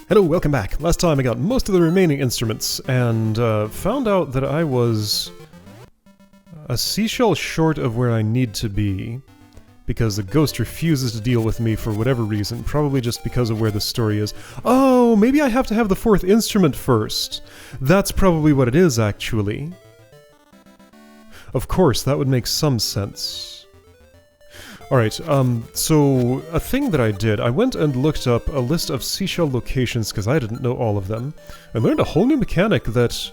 Hello, welcome back. Last time I got most of the remaining instruments, and found out that I was a seashell short of where I need to be, because the ghost refuses to deal with me for whatever reason, probably just because of where the story is. Oh, maybe I have to have the fourth instrument first. That's probably what it is, actually. Of course, that would make some sense. Alright, so a thing that I did, I went and looked up a list of seashell locations because I didn't know all of them. I learned a whole new mechanic that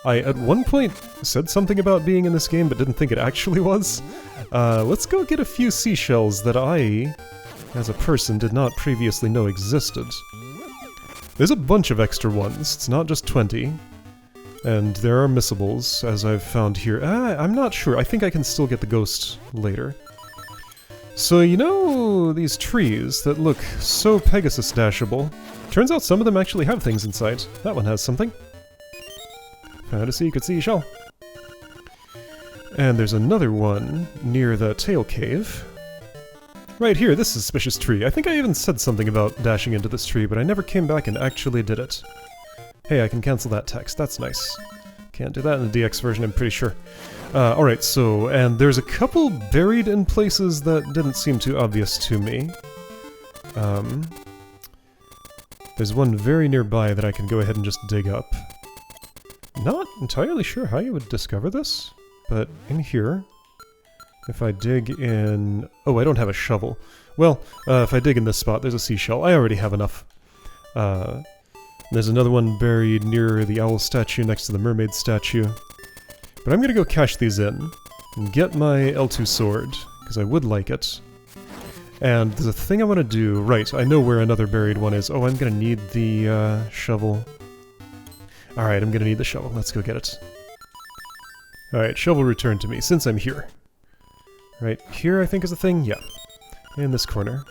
I at one point said something about being in this game but didn't think it actually was. Let's go get a few seashells that I, as a person, did not previously know existed. There's a bunch of extra ones, it's not just 20. And there are missables, as I've found here. I'm not sure, I think I can still get the ghost later. So you know these trees that look so Pegasus dashable? Turns out some of them actually have things inside. That one has something. Found a secret seashell. And there's another one near the tail cave. Right here, this suspicious tree. I think I even said something about dashing into this tree, but I never came back and actually did it. Hey, I can cancel that text. That's nice. Can't do that in the DX version, I'm pretty sure. Alright, so, and there's a couple buried in places that didn't seem too obvious to me. There's one very nearby that I can go ahead and just dig up. Not entirely sure how you would discover this, but in here, if I dig in... Oh, I don't have a shovel. Well, if I dig in this spot, there's a seashell. I already have enough. There's another one buried near the owl statue next to the mermaid statue. But I'm gonna go cache these in, and get my L2 sword, because I would like it. And there's a thing I want to do. Right, I know where another buried one is. Oh, I'm gonna need the shovel. Alright, I'm gonna need the shovel. Let's go get it. Alright, shovel returned to me, since I'm here. Right here, I think, is the thing? Yeah. In this corner.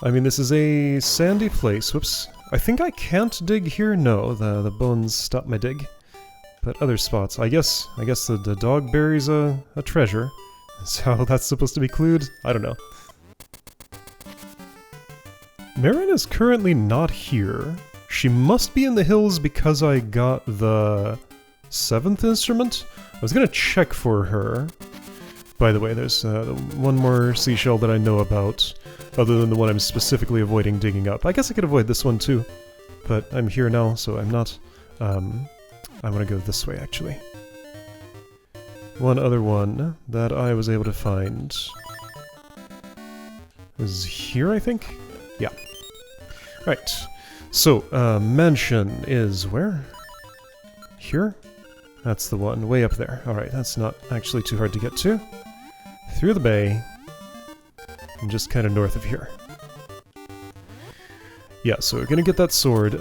I mean, this is a sandy place. Whoops. I think I can't dig here? No, the bones stop my dig. But other spots, I guess the dog buries a treasure. Is how that's supposed to be clued? I don't know. Marin is currently not here. She must be in the hills because I got the 7th instrument? I was gonna check for her. By the way, there's one more seashell that I know about, other than the one I'm specifically avoiding digging up. I guess I could avoid this one too, but I'm here now, so I'm not... I want to go this way, actually. One other one that I was able to find is here, I think? Yeah. Right. So, mansion is where? Here? That's the one, way up there. Alright, that's not actually too hard to get to. Through the bay, and just kind of north of here. Yeah, so we're gonna get that sword.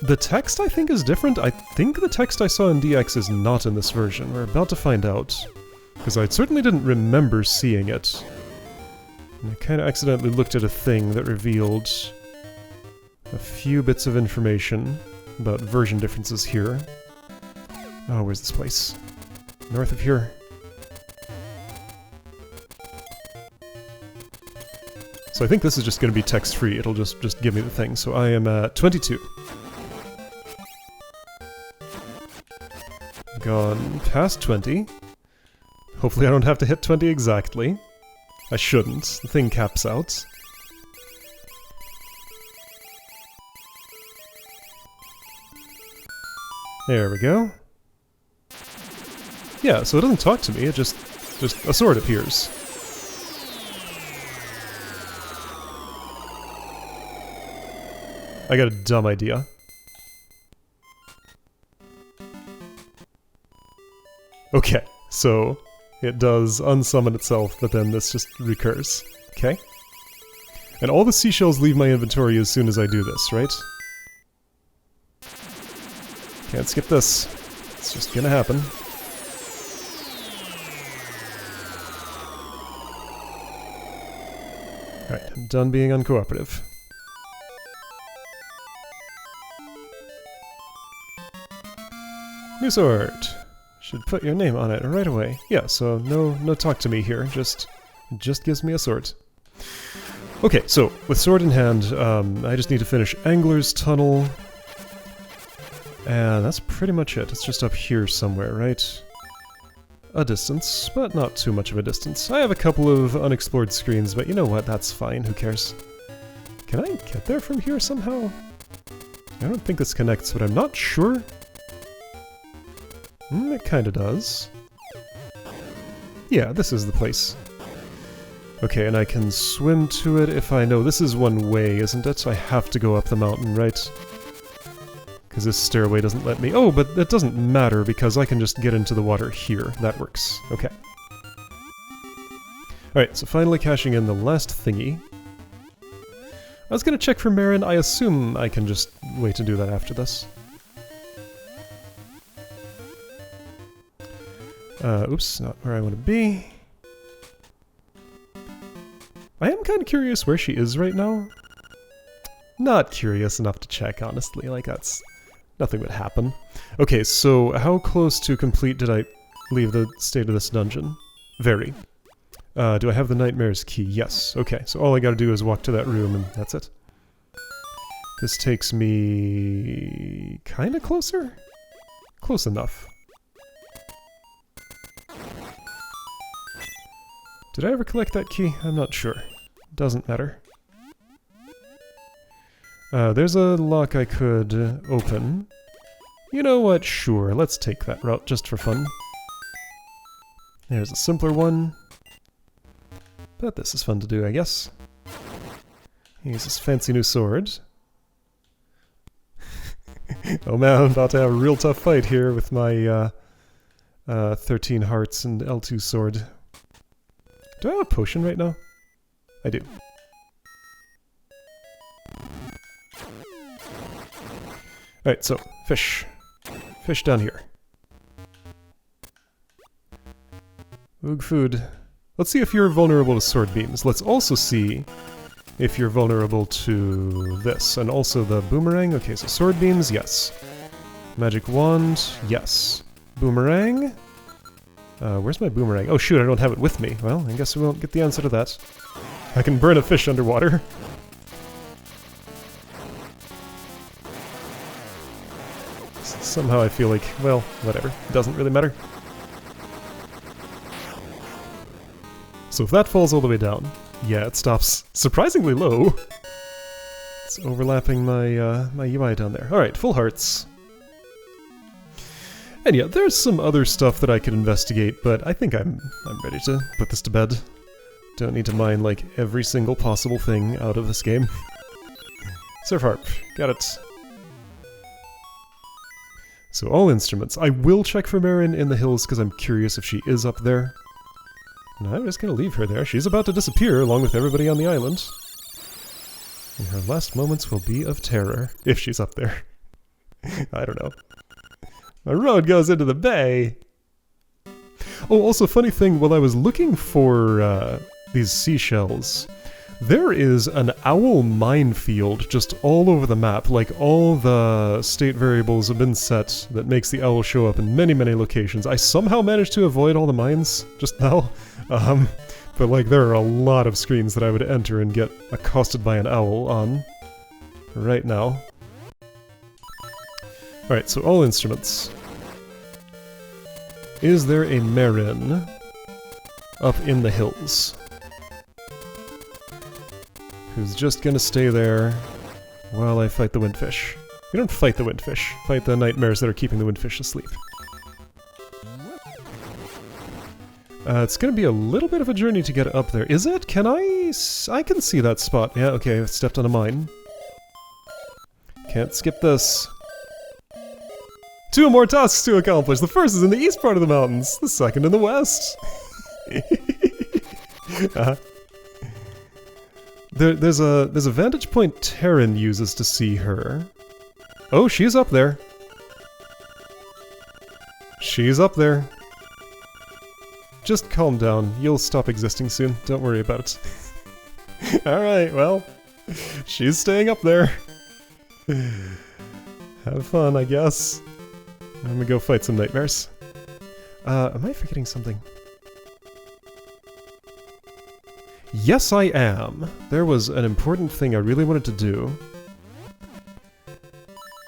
The text, I think, is different. I think the text I saw in DX is not in this version. We're about to find out. Because I certainly didn't remember seeing it. And I kind of accidentally looked at a thing that revealed a few bits of information about version differences here. Oh, where's this place? North of here. So I think this is just going to be text-free. It'll just give me the thing. So I am at 22. Gone past 20. Hopefully I don't have to hit 20 exactly. I shouldn't. The thing caps out. There we go. Yeah, so it doesn't talk to me, it just a sword appears. I got a dumb idea. Okay, so it does unsummon itself, but then this just recurs. Okay? And all the seashells leave my inventory as soon as I do this, right? Can't skip this. It's just gonna happen. Alright, I'm done being uncooperative. New sword! Should put your name on it right away. Yeah, so no talk to me here, just gives me a sword. Okay, so, with sword in hand, I just need to finish Angler's Tunnel. And that's pretty much it. It's just up here somewhere, right? A distance, but not too much of a distance. I have a couple of unexplored screens, but you know what? That's fine. Who cares? Can I get there from here somehow? I don't think this connects, but I'm not sure. It kinda does. Yeah, this is the place. Okay, and I can swim to it if I know. This is one way, isn't it? I have to go up the mountain, right? Because this stairway doesn't let me... Oh, but that doesn't matter because I can just get into the water here. That works. Okay. Alright, so finally cashing in the last thingy. I was gonna check for Marin. I assume I can just wait to do that after this. Oops, not where I want to be. I am kind of curious where she is right now. Not curious enough to check, honestly. Like, that's... nothing would happen. Okay, so how close to complete did I leave the state of this dungeon? Very. Do I have the Nightmare's key? Yes. Okay, so all I gotta do is walk to that room and that's it. This takes me... kinda closer? Close enough. Did I ever collect that key? I'm not sure. Doesn't matter. There's a lock I could open. You know what? Sure, let's take that route just for fun. There's a simpler one. But this is fun to do, I guess. Use this fancy new sword. Oh man, I'm about to have a real tough fight here with my 13 hearts and L2 sword. Do I have a potion right now? I do. Alright, so, fish. Fish down here. Oog food. Let's see if you're vulnerable to sword beams. Let's also see if you're vulnerable to this. And also the boomerang. Okay, so sword beams, yes. Magic wand, yes. Boomerang. Where's my boomerang? Oh shoot, I don't have it with me. Well, I guess we won't get the answer to that. I can burn a fish underwater. Somehow I feel like, well, whatever. It doesn't really matter. So if that falls all the way down, yeah, it stops surprisingly low. It's overlapping my my UI down there. Alright, full hearts. And yeah, there's some other stuff that I could investigate, but I think I'm ready to put this to bed. Don't need to mine, like, every single possible thing out of this game. Surf harp. Got it. So all instruments. I will check for Marin in the hills because I'm curious if she is up there. And I'm just gonna leave her there. She's about to disappear along with everybody on the island. And her last moments will be of terror, if she's up there. I don't know. My road goes into the bay! Oh, also, funny thing, while I was looking for these seashells, there is an owl minefield just all over the map. Like, all the state variables have been set that makes the owl show up in many, many locations. I somehow managed to avoid all the mines just now. But, like, there are a lot of screens that I would enter and get accosted by an owl on right now. Alright, so all instruments. Is there a Marin up in the hills? Who's just gonna stay there while I fight the windfish. You don't fight the windfish. Fight the nightmares that are keeping the windfish asleep. It's gonna be a little bit of a journey to get up there. Is it? Can I can see that spot. Yeah, okay, I've stepped on a mine. Can't skip this. 2 more tasks to accomplish. The first is in the east part of the mountains. The second in the west. There's a vantage point Terran uses to see her. Oh, she's up there. She's up there. Just calm down. You'll stop existing soon. Don't worry about it. Alright, well. She's staying up there. Have fun, I guess. I'm gonna go fight some nightmares. Am I forgetting something? Yes, I am. There was an important thing I really wanted to do.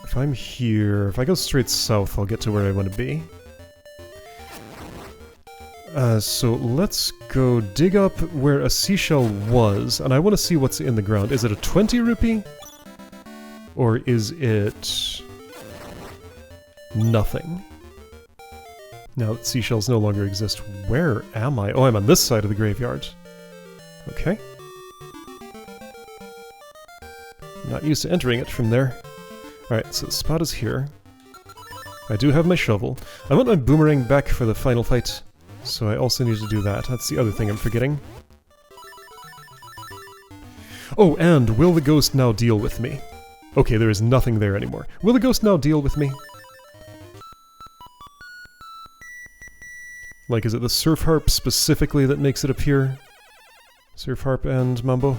If I'm here, if I go straight south, I'll get to where I want to be. So let's go dig up where a seashell was, and I want to see what's in the ground. Is it a 20 rupee? Or is it nothing? Now that seashells no longer exist, where am I? Oh, I'm on this side of the graveyard. Okay. Not used to entering it from there. Alright, so the spot is here. I do have my shovel. I want my boomerang back for the final fight, so I also need to do that. That's the other thing I'm forgetting. Oh, and will the ghost now deal with me? Okay, there is nothing there anymore. Will the ghost now deal with me? Like, is it the surf harp specifically that makes it appear? Surf harp and mambo?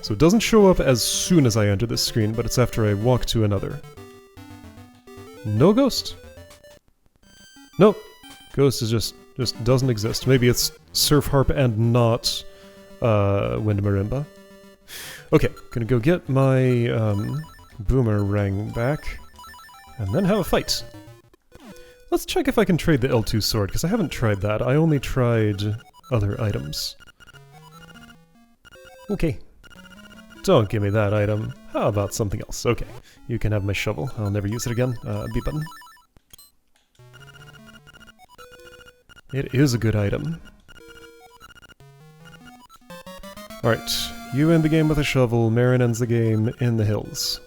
So it doesn't show up as soon as I enter this screen, but it's after I walk to another. No ghost? Nope. Ghost is just doesn't exist. Maybe it's surf harp and not wind marimba. Okay, gonna go get my boomerang back, and then have a fight. Let's check if I can trade the L2 sword, because I haven't tried that. I only tried other items. Okay. Don't give me that item. How about something else? Okay. You can have my shovel. I'll never use it again. B button. It is a good item. Alright. You end the game with a shovel. Marin ends the game in the hills.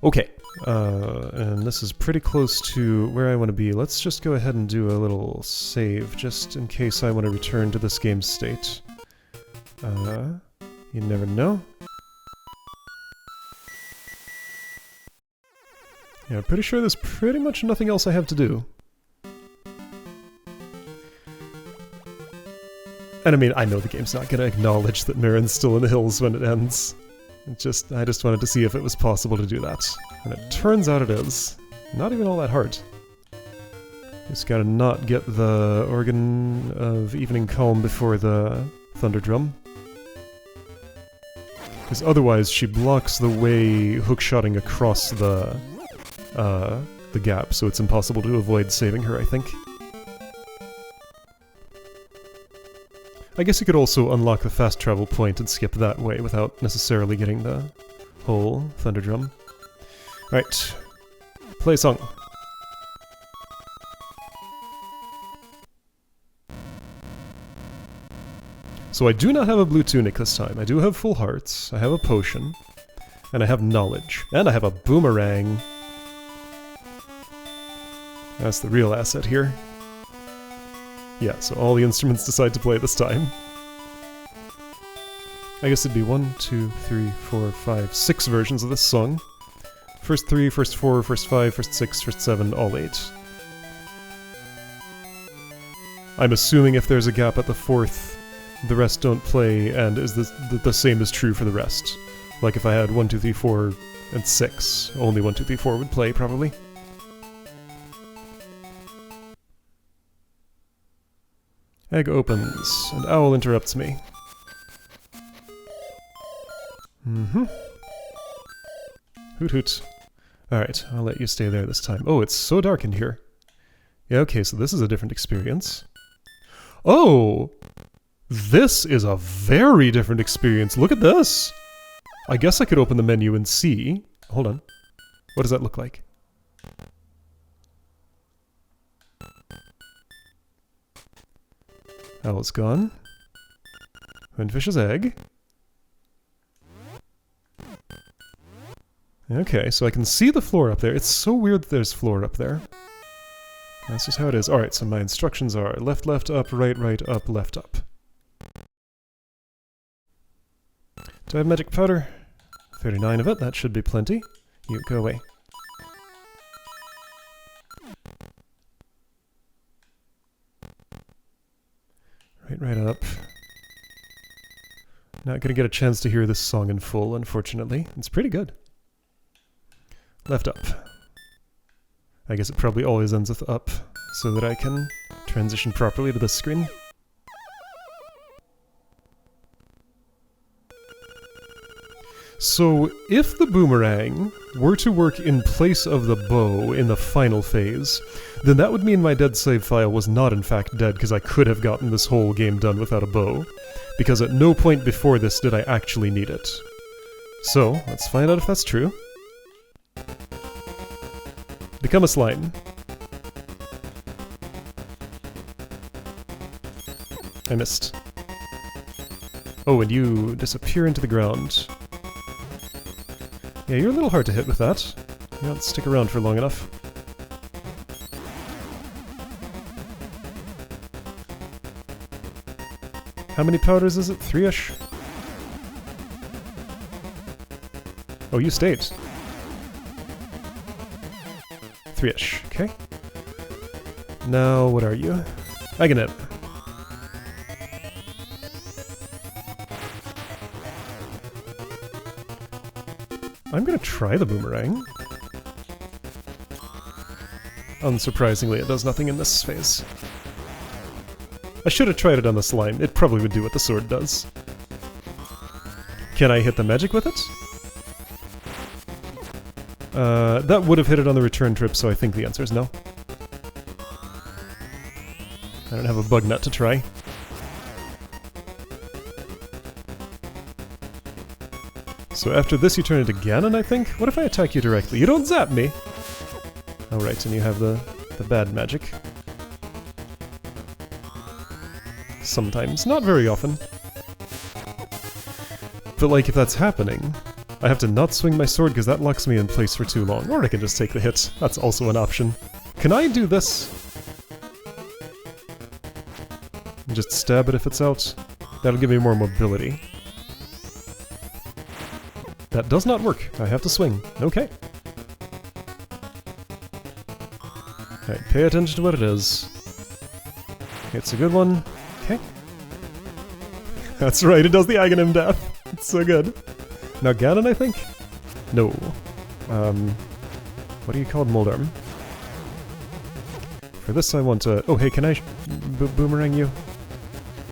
Okay. And this is pretty close to where I want to be. Let's just go ahead and do a little save, just in case I want to return to this game state. You never know. Yeah, I'm pretty sure there's pretty much nothing else I have to do. And I mean, I know the game's not going to acknowledge that Marin's still in the hills when it ends. I just wanted to see if it was possible to do that. And it turns out it is. Not even all that hard. Just gotta not get the organ of evening calm before the thunder drum. Because otherwise she blocks the way hookshotting across the gap, so it's impossible to avoid saving her, I think. I guess you could also unlock the fast travel point and skip that way without necessarily getting the whole thunder drum. Alright. Play a song. So I do not have a blue tunic this time. I do have full hearts, I have a potion, and I have knowledge. And I have a boomerang. That's the real asset here. Yeah, so all the instruments decide to play this time. I guess it'd be 1, 2, 3, 4, 5, 6 versions of this song. First 3, first 4, first 5, first 6, first 7, all 8. I'm assuming if there's a gap at the 4th, the rest don't play, and is the same is true for the rest. Like if I had 1, 2, 3, 4, and 6, only 1, 2, 3, 4 would play, probably. Egg opens, and owl interrupts me. Hoot hoot. Alright, I'll let you stay there this time. Oh, it's so dark in here. Yeah, okay, so this is a different experience. Oh! This is a very different experience. Look at this! I guess I could open the menu and see. Hold on. What does that look like? Owl's gone. Windfish's egg. Okay, so I can see the floor up there. It's so weird that there's floor up there. That's just how it is. Alright, so my instructions are left, left, up, right, right, up, left, up. Do I have magic powder? 39 of it, that should be plenty. You, go away. Right, right up. Not gonna get a chance to hear this song in full, unfortunately. It's pretty good. Left up. I guess it probably always ends with up, so that I can transition properly to this screen. So, if the boomerang were to work in place of the bow in the final phase, then that would mean my dead save file was not in fact dead, because I could have gotten this whole game done without a bow. Because at no point before this did I actually need it. So, let's find out if that's true. Become a slime. I missed. Oh, and you disappear into the ground. Yeah, you're a little hard to hit with that. You don't stick around for long enough. How many powders is it? 3-ish? Oh, you stayed. 3-ish, okay. Now, what are you? Aghanim. I'm gonna try the boomerang. Unsurprisingly, it does nothing in this phase. I should have tried it on the slime. It probably would do what the sword does. Can I hit the magic with it? That would have hit it on the return trip, so I think the answer is no. I don't have a bug nut to try. So after this you turn into Ganon, I think? What if I attack you directly? You don't zap me! Oh right, and you have the bad magic. Sometimes, not very often. But like, if that's happening, I have to not swing my sword because that locks me in place for too long. Or I can just take the hit. That's also an option. Can I do this? And just stab it if it's out? That'll give me more mobility. That does not work. I have to swing. Okay. Alright, pay attention to what it is. It's a good one. Okay. That's right, it does the Aghanim death. It's so good. Now Ganon, I think? No. What are you called? Moldarm. For this I want to... Oh, hey, can I boomerang you?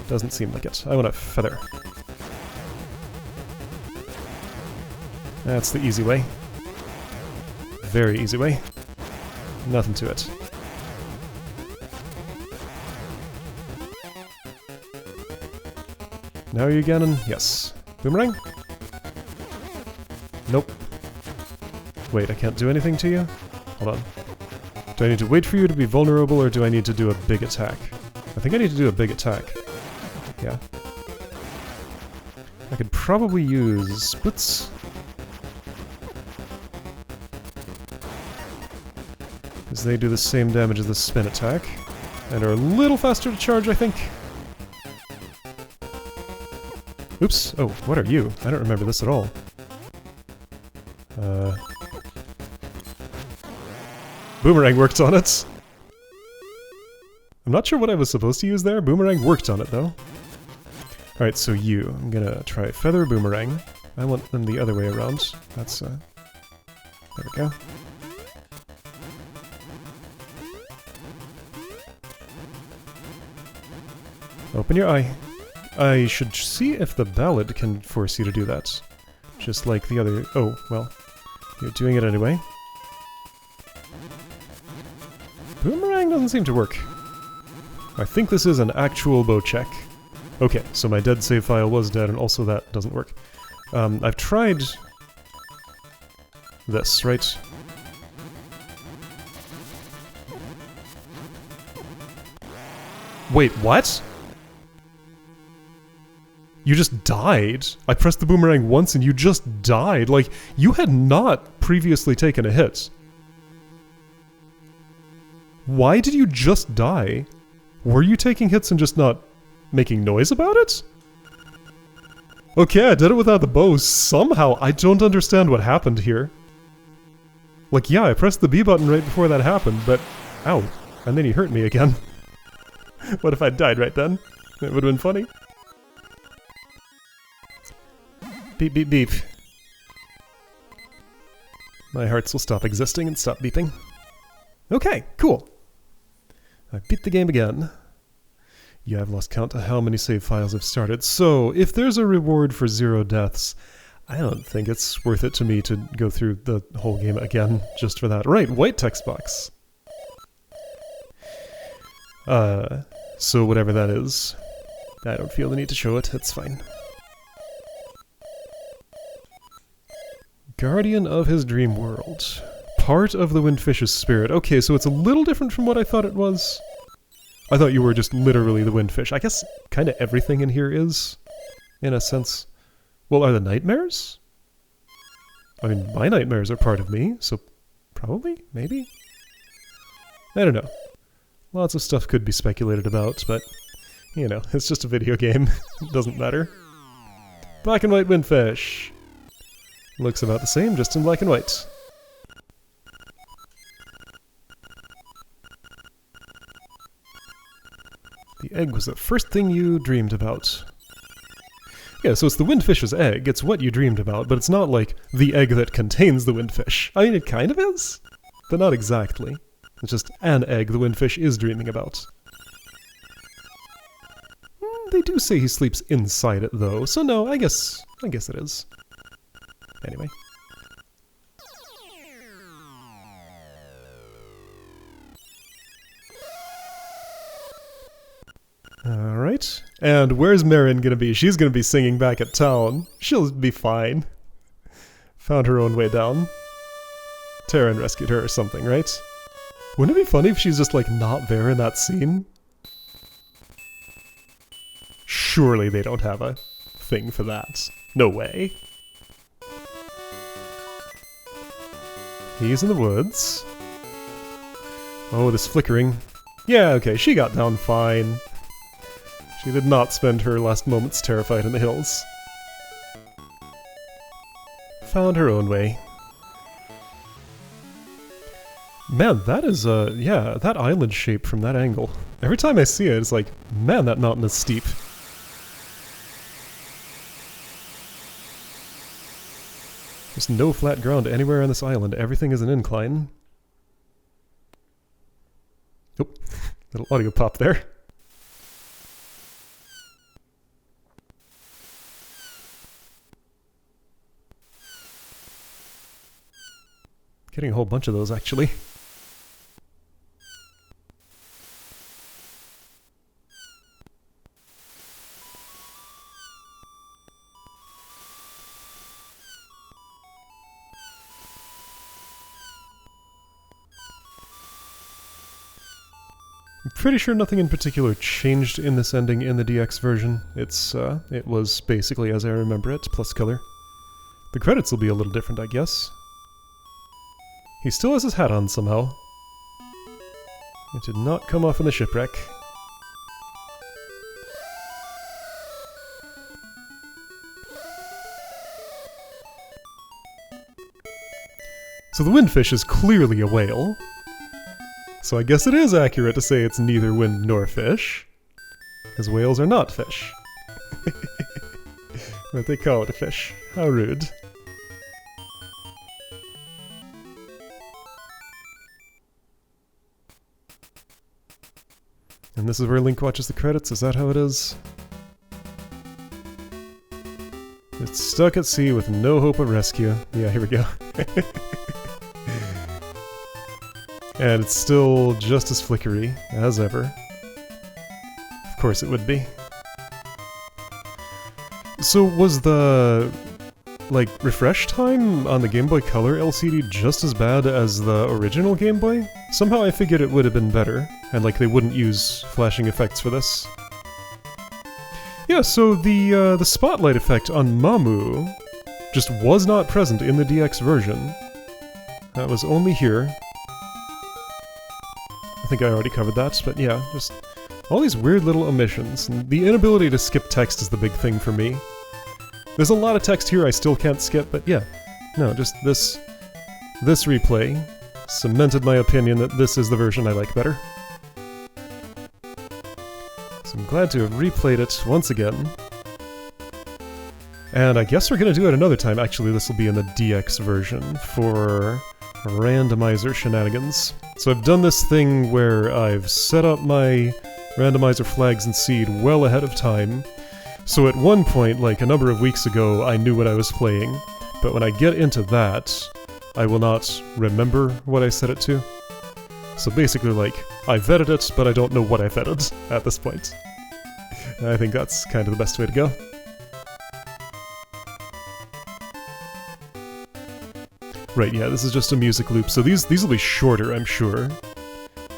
Doesn't seem like it. I want a feather. That's the easy way. Very easy way. Nothing to it. Now are you Ganon? Yes. Boomerang? Nope. Wait, I can't do anything to you? Hold on. Do I need to wait for you to be vulnerable, or do I need to do a big attack? I think I need to do a big attack. Yeah. I could probably use splits. Because they do the same damage as the spin attack. And are a little faster to charge, I think. Oops. Oh, what are you? I don't remember this at all. Boomerang worked on it! I'm not sure what I was supposed to use there. Boomerang worked on it, though. Alright, so you. I'm gonna try Feather Boomerang. I want them the other way around. That's, there we go. Open your eye. I should see if the ballad can force you to do that. Just like the other... Oh, well. You're doing it anyway. Boomerang doesn't seem to work. I think this is an actual bow check. Okay, so my dead save file was dead, and also that doesn't work. I've tried... this, right? Wait, what? You just died? I pressed the boomerang once and you just died? Like, you had not previously taken a hit. Why did you just die? Were you taking hits and just not making noise about it? Okay, I did it without the bow. Somehow, I don't understand what happened here. Like, yeah, I pressed the B button right before that happened, but... Ow. And then he hurt me again. What if I died right then? It would have been funny. Beep, beep, beep. My hearts will stop existing and stop beeping. Okay, cool. I beat the game again. Yeah, I've lost count of how many save files I've started. So, if there's a reward for 0 deaths, I don't think it's worth it to me to go through the whole game again just for that. Right, white text box. So whatever that is, I don't feel the need to show it, it's fine. Guardian of his dream world. Part of the Windfish's spirit. Okay, so it's a little different from what I thought it was. I thought you were just literally the Windfish. I guess kind of everything in here is, in a sense. Well, are the nightmares? I mean, my nightmares are part of me, so probably? Maybe? I don't know. Lots of stuff could be speculated about, but, you know, it's just a video game. It doesn't matter. Black and white Windfish. Looks about the same, just in black and white. The egg was the first thing you dreamed about. Yeah, so it's the Windfish's egg, it's what you dreamed about, but it's not like the egg that contains the Windfish. I mean, it kind of is, but not exactly. It's just an egg the Windfish is dreaming about. They do say he sleeps inside it, though, so no, I guess it is. Anyway. Alright. And where's Marin gonna be? She's gonna be singing back at town. She'll be fine. Found her own way down. Terran rescued her or something, right? Wouldn't it be funny if she's just, like, not there in that scene? Surely they don't have a thing for that. No way. He's in the woods. Oh, this flickering. Yeah, okay, she got down fine. She did not spend her last moments terrified in the hills. Found her own way. Man, that is, yeah, that island shape from that angle. Every time I see it, it's like, man, that mountain is steep. There's no flat ground anywhere on this island. Everything is an incline. Oop, little audio pop there. Getting a whole bunch of those, actually. I'm pretty sure nothing in particular changed in this ending in the DX version. It was basically as I remember it, plus color. The credits will be a little different, I guess. He still has his hat on somehow. It did not come off in the shipwreck. So the Windfish is clearly a whale. So I guess it is accurate to say it's neither wind nor fish. Because whales are not fish. But they call it a fish. How rude. And this is where Link watches the credits, is that how it is? It's stuck at sea with no hope of rescue. Yeah, here we go. And it's still just as flickery as ever. Of course it would be. So was the, like, refresh time on the Game Boy Color LCD just as bad as the original Game Boy? Somehow I figured it would have been better, and like they wouldn't use flashing effects for this. Yeah, so the spotlight effect on Mamu just was not present in the DX version. That was only here. I think I already covered that, but yeah, just all these weird little omissions. And the inability to skip text is the big thing for me. There's a lot of text here I still can't skip, but yeah. No, just this replay cemented my opinion that this is the version I like better. So I'm glad to have replayed it once again. And I guess we're gonna do it another time. Actually, this will be in the DX version for randomizer shenanigans. So I've done this thing where I've set up my randomizer flags and seed well ahead of time, So at one point, like a number of weeks ago, I knew what I was playing, but when I get into that, I will not remember what I set it to. So basically, like, I vetted it, but I don't know what I vetted at this point. I think that's kind of the best way to go. Right, yeah, this is just a music loop, so these will be shorter, I'm sure.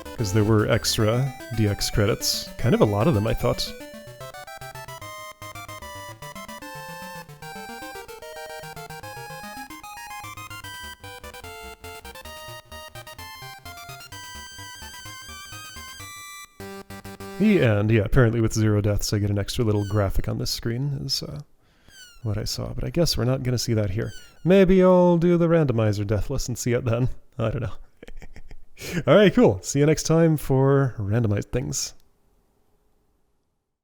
Because there were extra DX credits. Kind of a lot of them, I thought. And yeah, apparently with 0 deaths I get an extra little graphic on this screen, is what I saw. But I guess we're not going to see that here. Maybe I'll do the randomizer deathless and see it then. I don't know. Alright, cool. See you next time for randomized things.